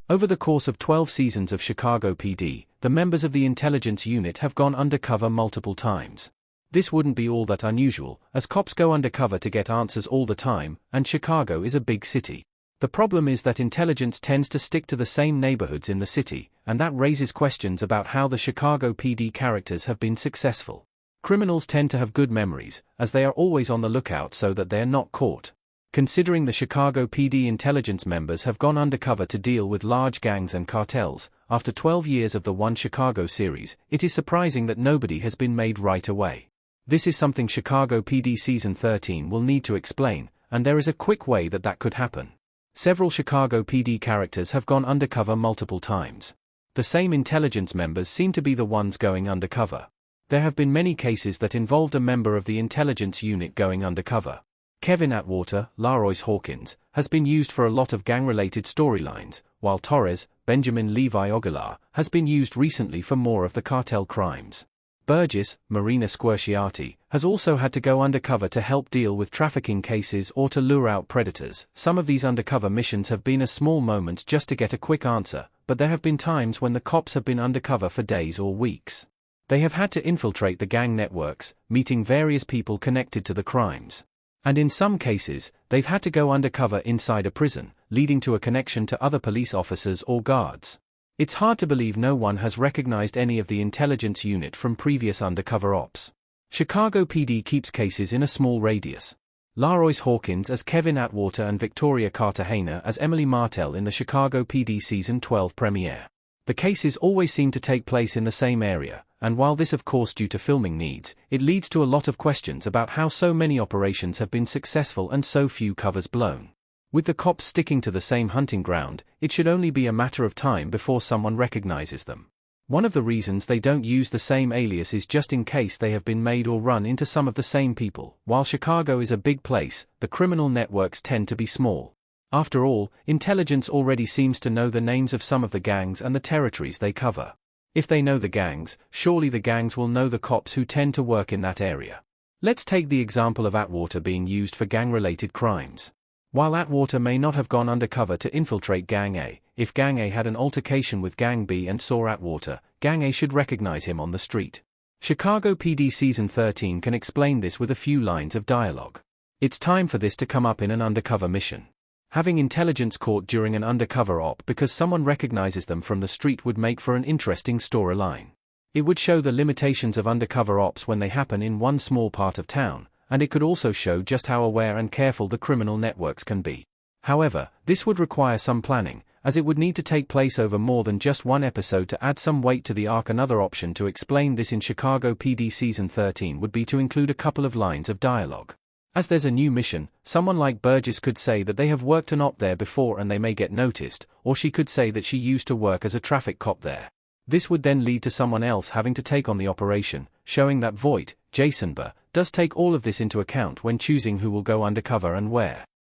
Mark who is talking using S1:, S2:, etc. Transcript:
S1: Over the course of 12 seasons of Chicago PD, the members of the intelligence unit have gone undercover multiple times. This wouldn't be all that unusual, as cops go undercover to get answers all the time, and Chicago is a big city. The problem is that intelligence tends to stick to the same neighborhoods in the city, and that raises questions about how the Chicago PD characters have been successful. Criminals tend to have good memories, as they are always on the lookout so that they are not caught. Considering the Chicago PD intelligence members have gone undercover to deal with large gangs and cartels, after 12 years of the One Chicago series, it is surprising that nobody has been made right away. This is something Chicago PD Season 13 will need to explain, and there is a quick way that could happen. Several Chicago PD characters have gone undercover multiple times. The same intelligence members seem to be the ones going undercover. There have been many cases that involved a member of the intelligence unit going undercover. Kevin Atwater, LaRoyce Hawkins, has been used for a lot of gang-related storylines, while Torres, Benjamin Levi Aguilar, has been used recently for more of the cartel crimes. Burgess, Marina Squarciati, has also had to go undercover to help deal with trafficking cases or to lure out predators. Some of these undercover missions have been a small moments just to get a quick answer, but there have been times when the cops have been undercover for days or weeks. They have had to infiltrate the gang networks, meeting various people connected to the crimes. And in some cases, they've had to go undercover inside a prison, leading to a connection to other police officers or guards. It's hard to believe no one has recognized any of the intelligence unit from previous undercover ops. Chicago PD keeps cases in a small radius. LaRoyce Hawkins as Kevin Atwater and Victoria Cartagena as Emily Martell in the Chicago PD Season 12 premiere. The cases always seem to take place in the same area, and while this of course due to filming needs, it leads to a lot of questions about how so many operations have been successful and so few covers blown. With the cops sticking to the same hunting ground, it should only be a matter of time before someone recognizes them. One of the reasons they don't use the same alias is just in case they have been made or run into some of the same people. While Chicago is a big place, the criminal networks tend to be small. After all, intelligence already seems to know the names of some of the gangs and the territories they cover. If they know the gangs, surely the gangs will know the cops who tend to work in that area. Let's take the example of Atwater being used for gang-related crimes. While Atwater may not have gone undercover to infiltrate Gang A, if Gang A had an altercation with Gang B and saw Atwater, Gang A should recognize him on the street. Chicago PD Season 13 can explain this with a few lines of dialogue. It's time for this to come up in an undercover mission. Having intelligence caught during an undercover op because someone recognizes them from the street would make for an interesting storyline. It would show the limitations of undercover ops when they happen in one small part of town, and it could also show just how aware and careful the criminal networks can be. However, this would require some planning, as it would need to take place over more than just one episode to add some weight to the arc. Another option to explain this in Chicago PD Season 13 would be to include a couple of lines of dialogue. As there's a new mission, someone like Burgess could say that they have worked an op there before and they may get noticed, or she could say that she used to work as a traffic cop there. This would then lead to someone else having to take on the operation, showing that Voight, Jason Burr, does take all of this into account when choosing who will go undercover and where.